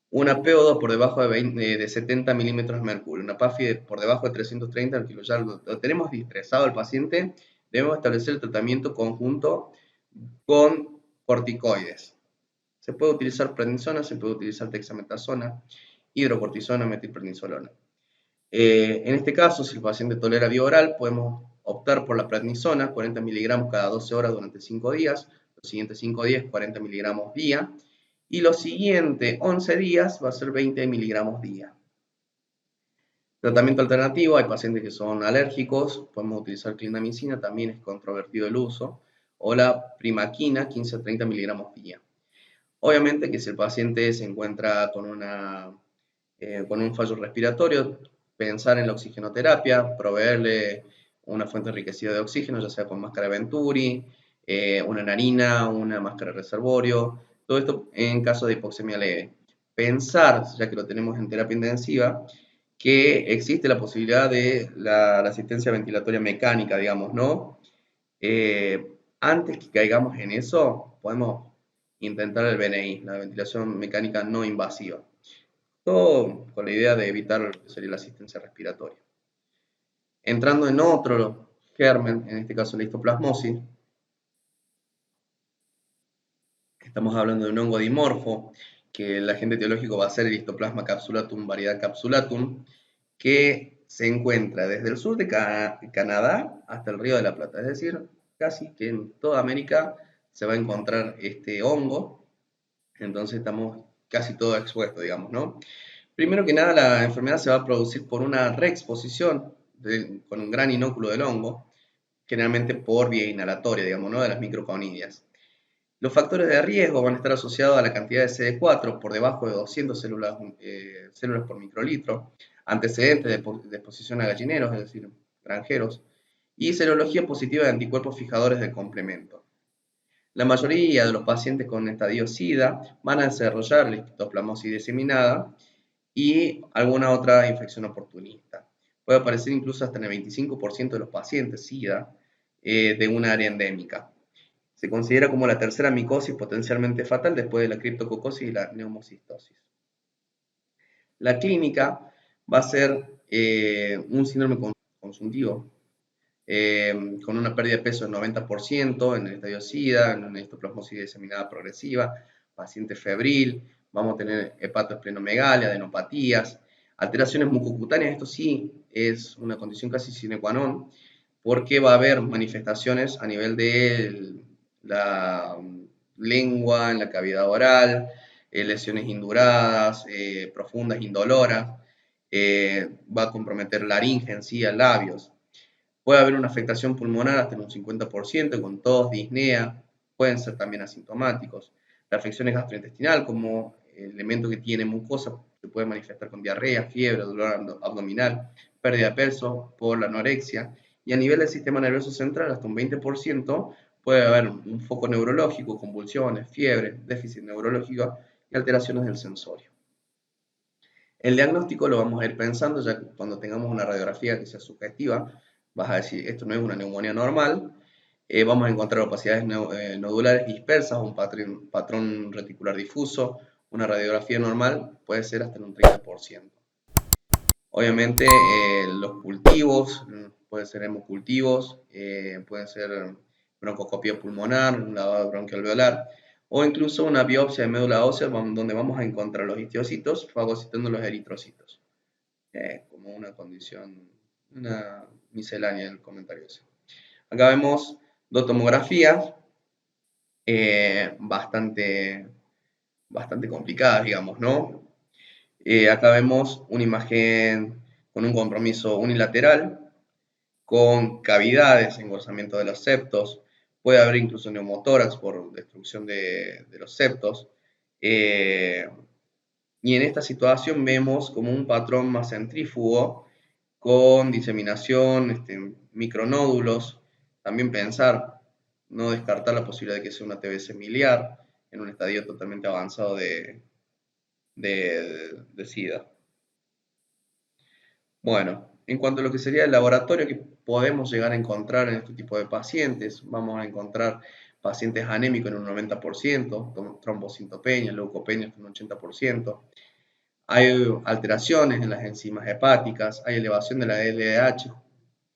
una PO2 por debajo de 70 milímetros de mercurio, una PAFI por debajo de 330 al kilo, ya lo tenemos distresado al paciente, debemos establecer el tratamiento conjunto con corticoides. Se puede utilizar prednisona, se puede utilizar dexametasona, hidrocortisona, metilprednisolona. En este caso, si el paciente tolera vía oral, podemos optar por la prednisona, 40 miligramos cada 12 horas durante 5 días, los siguientes 5 días 40 miligramos día, y los siguientes 11 días va a ser 20 miligramos día. Tratamiento alternativo, hay pacientes que son alérgicos, podemos utilizar clindamicina, también es controvertido el uso, o la primaquina, 15 a 30 miligramos día. Obviamente que si el paciente se encuentra con un fallo respiratorio, pensar en la oxigenoterapia, proveerle una fuente enriquecida de oxígeno, ya sea con máscara Venturi, una narina, una máscara reservorio, todo esto en caso de hipoxemia leve. Pensar, ya que lo tenemos en terapia intensiva, que existe la posibilidad de la asistencia ventilatoria mecánica, digamos, ¿no? Antes que caigamos en eso, podemos intentar el BNI, la ventilación mecánica no invasiva. Todo con la idea de evitar lo que sería la asistencia respiratoria. Entrando en otro germen, en este caso la histoplasmosis, estamos hablando de un hongo dimorfo, que el agente etiológico va a ser el Histoplasma capsulatum, variedad capsulatum, que se encuentra desde el sur de Canadá hasta el Río de la Plata, es decir, casi que en toda América se va a encontrar este hongo, entonces estamos casi todo expuesto, digamos, ¿no? Primero que nada, la enfermedad se va a producir por una reexposición con un gran inóculo del hongo, generalmente por vía inhalatoria, digamos, ¿no? De las microconidias. Los factores de riesgo van a estar asociados a la cantidad de CD4 por debajo de 200 células por microlitro, antecedentes de exposición a gallineros, es decir, granjeros, y serología positiva de anticuerpos fijadores del complemento. La mayoría de los pacientes con estadio SIDA van a desarrollar la histoplasmosis diseminada y alguna otra infección oportunista. Puede aparecer incluso hasta en el 25% de los pacientes SIDA de una área endémica. Se considera como la tercera micosis potencialmente fatal después de la criptococosis y la neumocistosis. La clínica va a ser un síndrome consuntivo con una pérdida de peso del 90% en el estadio SIDA, en una histoplasmosis diseminada progresiva, paciente febril, vamos a tener hepatoesplenomegalia, adenopatías, alteraciones mucocutáneas, esto sí es una condición casi sine qua non, porque va a haber manifestaciones a nivel de la lengua, en la cavidad oral, lesiones induradas, profundas, indoloras, va a comprometer laringe en sí, a labios. Puede haber una afectación pulmonar hasta en un 50%, con tos, disnea, pueden ser también asintomáticos. La afección gastrointestinal, como elemento que tiene mucosa, se puede manifestar con diarrea, fiebre, dolor abdominal, pérdida de peso por la anorexia. Y a nivel del sistema nervioso central, hasta un 20% puede haber un foco neurológico, convulsiones, fiebre, déficit neurológico y alteraciones del sensorio. El diagnóstico lo vamos a ir pensando ya que cuando tengamos una radiografía que sea subjetiva, vas a decir, esto no es una neumonía normal, vamos a encontrar opacidades nodulares dispersas, un patrón reticular difuso, una radiografía normal puede ser hasta en un 30%. Obviamente los cultivos, pueden ser hemocultivos, pueden ser broncoscopía pulmonar, un lavado bronquialveolar, o incluso una biopsia de médula ósea donde vamos a encontrar los histocitos fagocitando los eritrocitos. Como una condición, una miscelánea en el comentario ese. Acá vemos dos tomografías bastante complicadas, digamos, ¿no? Acá vemos una imagen con un compromiso unilateral, con cavidades, engrosamiento de los septos, puede haber incluso neumotórax por destrucción de los septos. Y en esta situación vemos como un patrón más centrífugo con diseminación, micronódulos. También pensar, no descartar la posibilidad de que sea una TBC miliar en un estadio totalmente avanzado de SIDA. Bueno, en cuanto a lo que sería el laboratorio que podemos llegar a encontrar en este tipo de pacientes, vamos a encontrar pacientes anémicos en un 90%, trombocitopenia, leucopenia en un 80%. Hay alteraciones en las enzimas hepáticas, hay elevación de la LDH.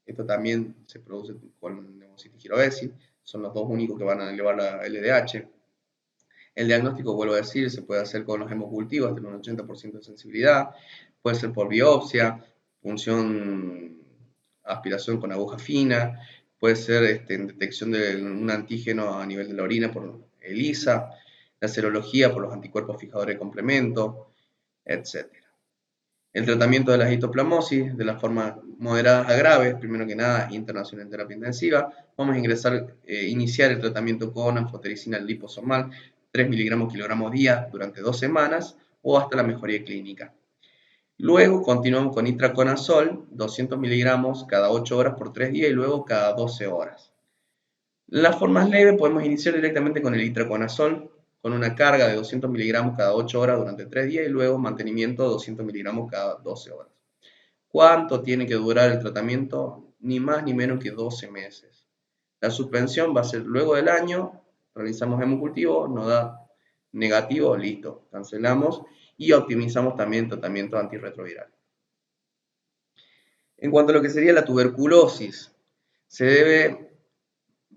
Esto también se produce con neumocitis girovesi, son los dos únicos que van a elevar la LDH. El diagnóstico, vuelvo a decir, se puede hacer con los hemocultivos hasta un 80% de sensibilidad, puede ser por biopsia, punción, aspiración con aguja fina, puede ser detección de un antígeno a nivel de la orina por ELISA, la serología por los anticuerpos fijadores de complemento, etc. El tratamiento de la histoplasmosis, de las formas moderadas a graves, primero que nada, internación en terapia intensiva. Vamos a iniciar el tratamiento con anfotericina liposomal, 3 miligramos kilogramos día durante 2 semanas o hasta la mejoría clínica. Luego continuamos con itraconazol, 200 miligramos cada 8 horas por 3 días y luego cada 12 horas. Las formas leves podemos iniciar directamente con el itraconazol, con una carga de 200 miligramos cada 8 horas durante 3 días y luego mantenimiento de 200 miligramos cada 12 horas. ¿Cuánto tiene que durar el tratamiento? Ni más ni menos que 12 meses. La suspensión va a ser luego del año, realizamos hemocultivo, nos da negativo, listo, cancelamos y optimizamos también el tratamiento antirretroviral. En cuanto a lo que sería la tuberculosis, se debe,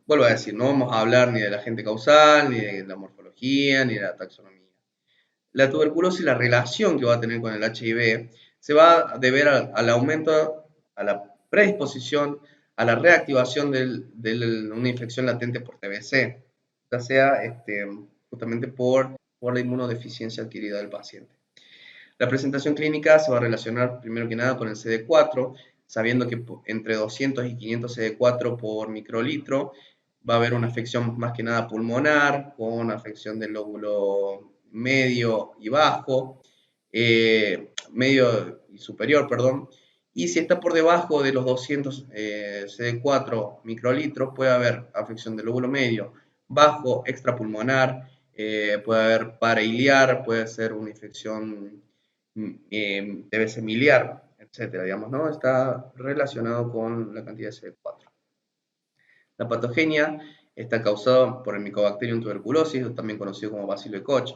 vuelvo a decir, no vamos a hablar ni del agente causal, ni de la morfología, ni de la taxonomía. La tuberculosis, la relación que va a tener con el HIV, se va a deber al aumento, a la predisposición, a la reactivación de una infección latente por TBC, ya sea justamente por la inmunodeficiencia adquirida del paciente. La presentación clínica se va a relacionar primero que nada con el CD4, sabiendo que entre 200 y 500 CD4 por microlitro va a haber una afección más que nada pulmonar, con afección del lóbulo medio y bajo, medio y superior, perdón. Y si está por debajo de los 200 CD4 microlitros, puede haber afección del lóbulo medio, bajo, extrapulmonar, puede haber parailiar, puede ser una infección TBC miliar, etcétera, digamos, ¿no? Está relacionado con la cantidad de CD4. La patogenia está causada por el Mycobacterium tuberculosis, también conocido como bacilo de Koch.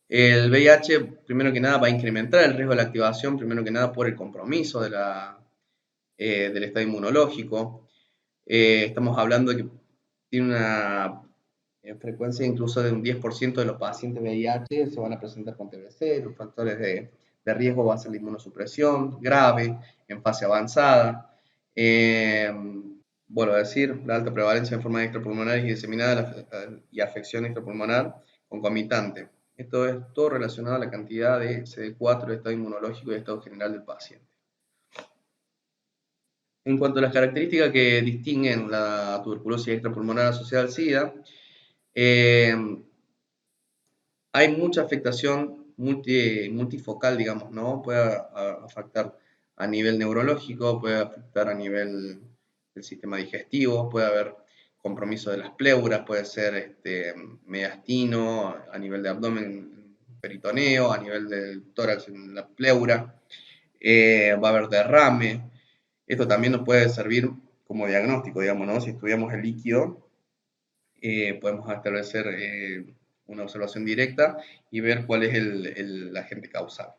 El VIH, primero que nada, va a incrementar el riesgo de la activación, primero que nada por el compromiso del estado inmunológico. Estamos hablando de que tiene una frecuencia incluso de un 10% de los pacientes VIH se van a presentar con TBC. Los factores de riesgo va a ser la inmunosupresión grave, en fase avanzada. Vuelvo a decir, la alta prevalencia de enfermedades extrapulmonares y diseminadas y afección extrapulmonar concomitante. Esto es todo relacionado a la cantidad de CD4, estado inmunológico y estado general del paciente. En cuanto a las características que distinguen la tuberculosis extrapulmonar asociada al SIDA, hay mucha afectación multifocal, digamos, ¿no? Puede afectar a nivel neurológico, puede afectar a nivel del sistema digestivo, puede haber compromiso de las pleuras, puede ser mediastino, a nivel de abdomen, peritoneo, a nivel del tórax en la pleura, va a haber derrame. Esto también nos puede servir como diagnóstico, digamos, ¿no? Si estudiamos el líquido, podemos establecer una observación directa y ver cuál es el agente causal.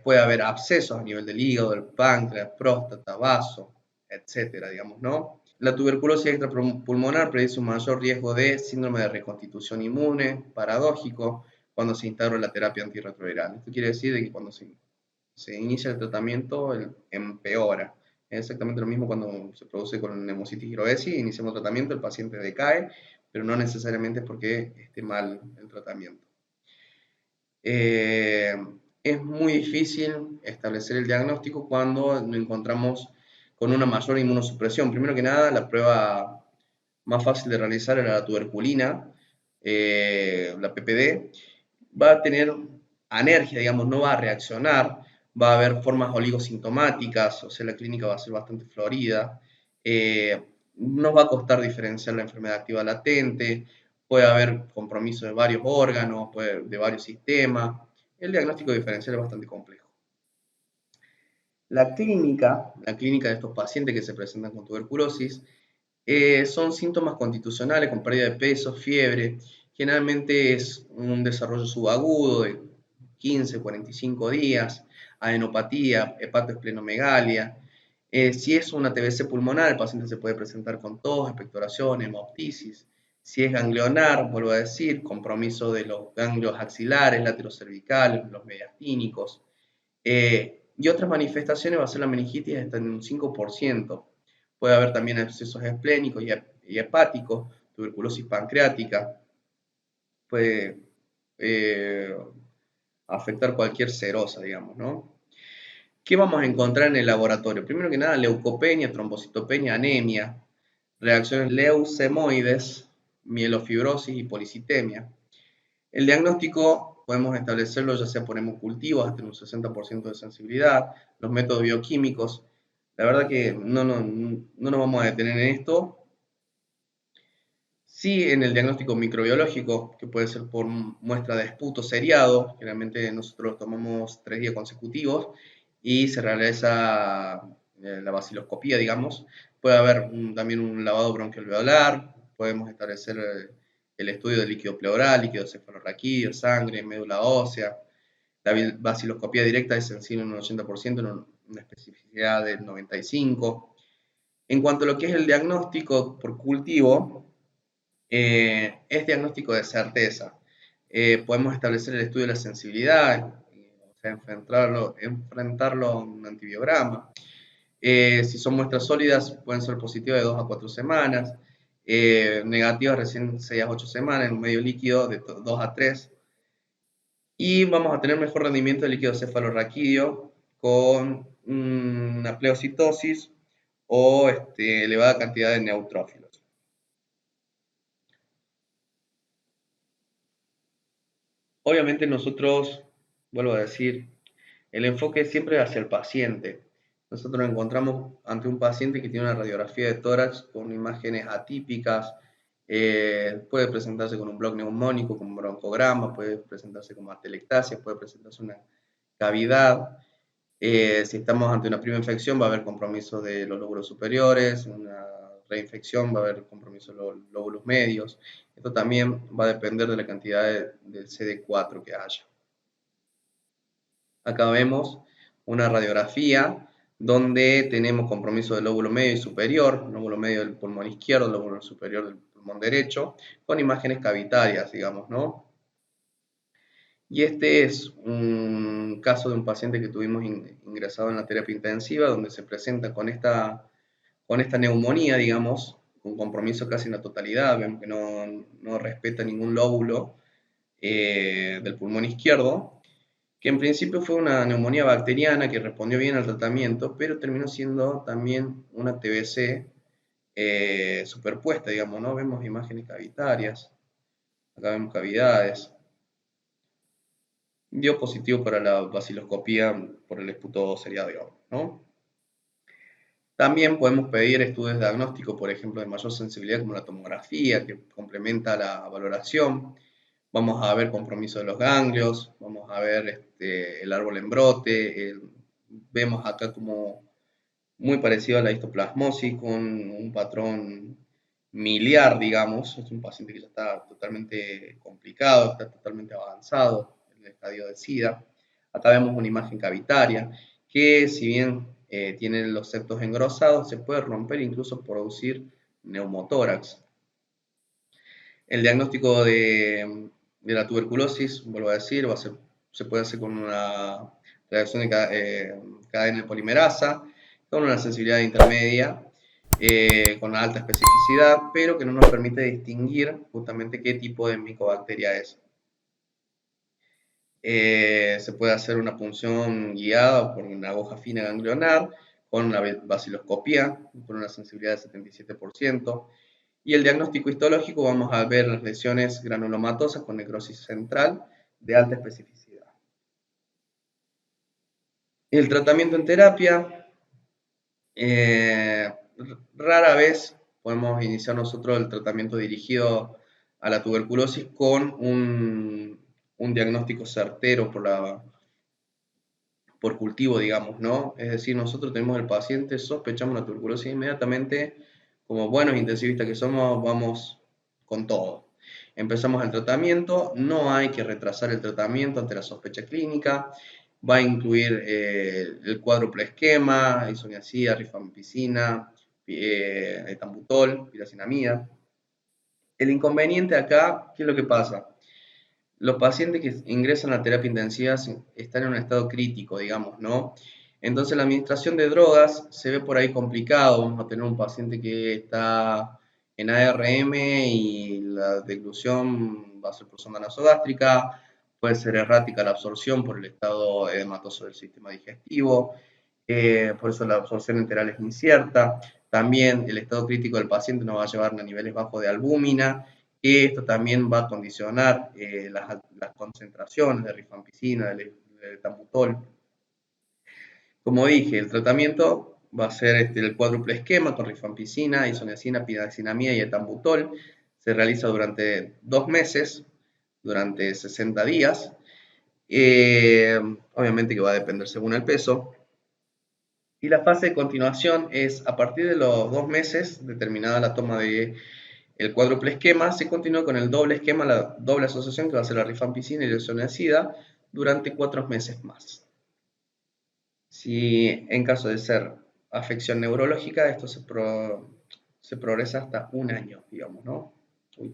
Puede haber abscesos a nivel del hígado, del páncreas, próstata, vaso, etcétera, digamos, ¿no? La tuberculosis extrapulmonar predice un mayor riesgo de síndrome de reconstitución inmune, paradójico, cuando se instaura la terapia antirretroviral. Esto quiere decir que cuando se inicia el tratamiento, empeora. Es exactamente lo mismo cuando se produce con neumocitis girovesi, iniciamos el tratamiento, el paciente decae, pero no necesariamente es porque esté mal el tratamiento. Es muy difícil establecer el diagnóstico cuando nos encontramos con una mayor inmunosupresión. Primero que nada, la prueba más fácil de realizar era la tuberculina, la PPD. Va a tener anergia, digamos, no va a reaccionar, va a haber formas oligosintomáticas, o sea, la clínica va a ser bastante florida. Nos va a costar diferenciar la enfermedad activa latente, puede haber compromiso de varios órganos, de varios sistemas. El diagnóstico diferencial es bastante complejo. La clínica de estos pacientes que se presentan con tuberculosis, son síntomas constitucionales con pérdida de peso, fiebre. Generalmente es un desarrollo subagudo de 15, 45 días, adenopatía, hepatoesplenomegalia. Si es una TBC pulmonar, el paciente se puede presentar con tos, expectoración, hemoptisis. Si es ganglionar, vuelvo a decir, compromiso de los ganglios axilares, laterocervicales, los mediastínicos. Y otras manifestaciones va a ser la meningitis hasta en un 5%. Puede haber también abscesos esplénicos y hepáticos, tuberculosis pancreática. Puede afectar cualquier serosa, digamos, ¿no? ¿Qué vamos a encontrar en el laboratorio? Primero que nada, leucopenia, trombocitopenia, anemia, reacciones leucemoides, mielofibrosis y policitemia. El diagnóstico podemos establecerlo ya sea por hemocultivos hasta un 60% de sensibilidad, los métodos bioquímicos. La verdad que no nos vamos a detener en esto. Sí, en el diagnóstico microbiológico, que puede ser por muestra de esputo seriado, generalmente nosotros tomamos 3 días consecutivos y se realiza la baciloscopía, digamos. Puede haber también un lavado bronquialveolar, podemos establecer el estudio de líquido pleural, líquido cefalorraquídeo, sangre, médula ósea. La baciloscopía directa es sensible en un 80%, en una especificidad del 95%. En cuanto a lo que es el diagnóstico por cultivo, es diagnóstico de certeza. Podemos establecer el estudio de la sensibilidad, o sea, enfrentarlo a un antibiograma. Si son muestras sólidas, pueden ser positivas de 2 a 4 semanas, negativas recién 6 a 8 semanas, en un medio líquido de 2 a 3. Y vamos a tener mejor rendimiento de líquido cefalorraquídeo con una pleocitosis o elevada cantidad de neutrófilos. Obviamente nosotros, vuelvo a decir, el enfoque es siempre hacia el paciente. Nosotros nos encontramos ante un paciente que tiene una radiografía de tórax con imágenes atípicas, puede presentarse con un bloque neumónico, con un broncograma, puede presentarse con atelectasia, puede presentarse una cavidad. Si estamos ante una primera infección va a haber compromiso de los lóbulos superiores, una reinfección va a haber compromiso de los lóbulos medios. Esto también va a depender de la cantidad de CD4 que haya. Acá vemos una radiografía donde tenemos compromiso del lóbulo medio y superior, lóbulo medio del pulmón izquierdo, lóbulo superior del pulmón derecho, con imágenes cavitarias, digamos, ¿no? Y este es un caso de un paciente que tuvimos ingresado en la terapia intensiva, donde se presenta con esta neumonía, digamos, con compromiso casi en la totalidad, vemos que no respeta ningún lóbulo del pulmón izquierdo, que en principio fue una neumonía bacteriana que respondió bien al tratamiento, pero terminó siendo también una TBC superpuesta, digamos, ¿no? Vemos imágenes cavitarias, acá vemos cavidades. Dio positivo para la baciloscopía por el esputo seriado, digamos, ¿no? También podemos pedir estudios diagnósticos, por ejemplo, de mayor sensibilidad como la tomografía, que complementa la valoración. Vamos a ver compromiso de los ganglios, vamos a ver el árbol en brote, vemos acá como muy parecido a la histoplasmosis con un patrón miliar, digamos, es un paciente que ya está totalmente complicado, está totalmente avanzado en el estadio de SIDA. Acá vemos una imagen cavitaria que, si bien tiene los septos engrosados, se puede romper e incluso producir neumotórax. El diagnóstico de la tuberculosis, vuelvo a decir, se puede hacer con una reacción de cadena de polimerasa, con una sensibilidad intermedia, con una alta especificidad, pero que no nos permite distinguir justamente qué tipo de micobacteria es. Se puede hacer una punción guiada por una aguja fina ganglionar, con una vaciloscopía, con una sensibilidad de 77%. Y el diagnóstico histológico vamos a ver las lesiones granulomatosas con necrosis central de alta especificidad. El tratamiento en terapia, eh, rara vez podemos iniciar nosotros el tratamiento dirigido a la tuberculosis con un diagnóstico certero por cultivo, digamos, ¿no? Es decir, nosotros tenemos el paciente, sospechamos la tuberculosis inmediatamente, como buenos intensivistas que somos, vamos con todo. Empezamos el tratamiento, no hay que retrasar el tratamiento ante la sospecha clínica, va a incluir el cuádruple esquema, isoniazida, rifampicina, etambutol, piracinamida. El inconveniente acá, ¿qué es lo que pasa? Los pacientes que ingresan a terapia intensiva están en un estado crítico, digamos, ¿no? Entonces la administración de drogas se ve por ahí complicado. Vamos a tener un paciente que está en ARM y la deglución va a ser por sonda nasogástrica, puede ser errática la absorción por el estado edematoso del sistema digestivo, por eso la absorción enteral es incierta. También el estado crítico del paciente nos va a llevar a niveles bajos de albúmina, que esto también va a condicionar las concentraciones de rifampicina, del etambutol. Como dije, el tratamiento va a ser el cuádruple esquema con rifampicina, isoniazida, piracinamida y etambutol. Se realiza durante 2 meses, durante 60 días. Obviamente que va a depender según el peso. Y la fase de continuación es, a partir de los 2 meses, determinada la toma de el cuádruple esquema, se continúa con el doble esquema, la doble asociación que va a ser la rifampicina y la isoniazida durante 4 meses más. Si en caso de ser afección neurológica, esto se progresa hasta 1 año, digamos, ¿no? Uy.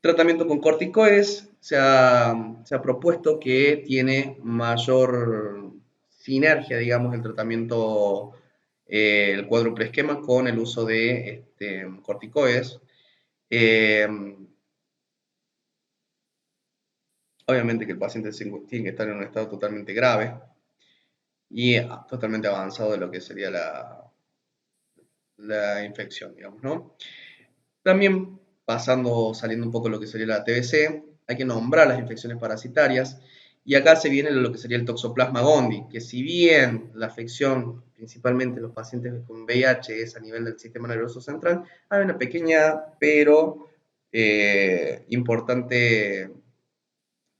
Tratamiento con corticoides, se ha propuesto que tiene mayor sinergia, digamos, el tratamiento, el cuádruple esquema con el uso de corticoides. Eh, Obviamente que el paciente tiene que estar en un estado totalmente grave y totalmente avanzado de lo que sería la infección, digamos, ¿no? También saliendo un poco de lo que sería la TBC, hay que nombrar las infecciones parasitarias y acá se viene lo que sería el Toxoplasma gondii, que si bien la afección principalmente en los pacientes con VIH es a nivel del sistema nervioso central, hay una pequeña pero importante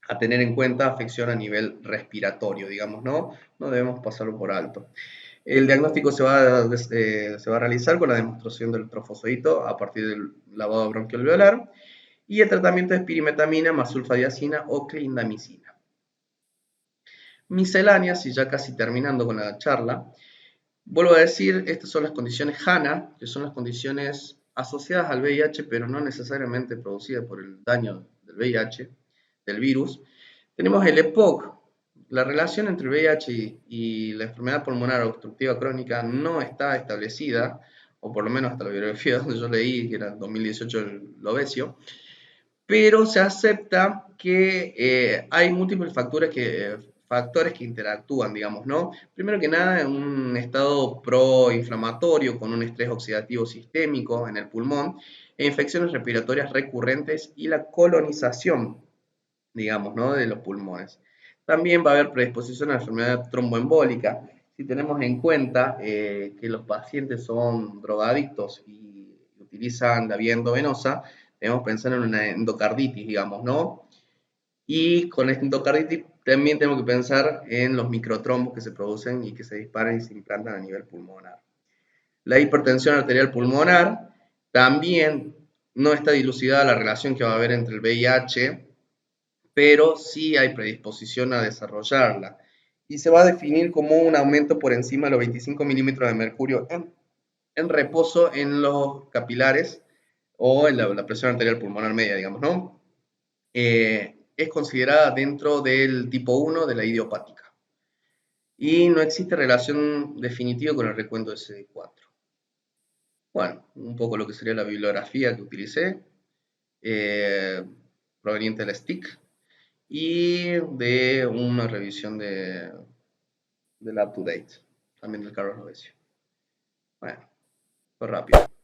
a tener en cuenta afección a nivel respiratorio, digamos, ¿no? No debemos pasarlo por alto. El diagnóstico se va a realizar con la demostración del trofosfodito a partir del lavado bronquialveolar y el tratamiento de espirimetamina más sulfadiazina o clindamicina. Misceláneas, y ya casi terminando con la charla, vuelvo a decir, estas son las condiciones HANA, que son las condiciones asociadas al VIH, pero no necesariamente producidas por el daño del VIH, del virus. Tenemos el EPOC. La relación entre el VIH y la enfermedad pulmonar obstructiva crónica no está establecida, o por lo menos hasta la bibliografía donde yo leí, que era en 2018 el Lovesio, pero se acepta que hay múltiples factores que interactúan, digamos, ¿no? Primero que nada, en un estado proinflamatorio con un estrés oxidativo sistémico en el pulmón, e infecciones respiratorias recurrentes y la colonización, digamos, ¿no? De los pulmones. También va a haber predisposición a la enfermedad tromboembólica. Si tenemos en cuenta que los pacientes son drogadictos y utilizan la vía endovenosa, debemos pensar en una endocarditis, digamos, ¿no? Y con esta endocarditis también tenemos que pensar en los microtrombos que se producen y que se disparan y se implantan a nivel pulmonar. La hipertensión arterial pulmonar También no está dilucidada la relación que va a haber entre el VIH, pero sí hay predisposición a desarrollarla. Y se va a definir como un aumento por encima de los 25 milímetros de mercurio en reposo en los capilares o en la presión arterial pulmonar media, digamos, ¿no? Es considerada dentro del tipo 1 de la idiopática. Y no existe relación definitiva con el recuento de CD4. Bueno, un poco lo que sería la bibliografía que utilicé, eh, proveniente del STIC, y de una revisión del Up to Date, también del Carlos Rovesio. Bueno, fue rápido.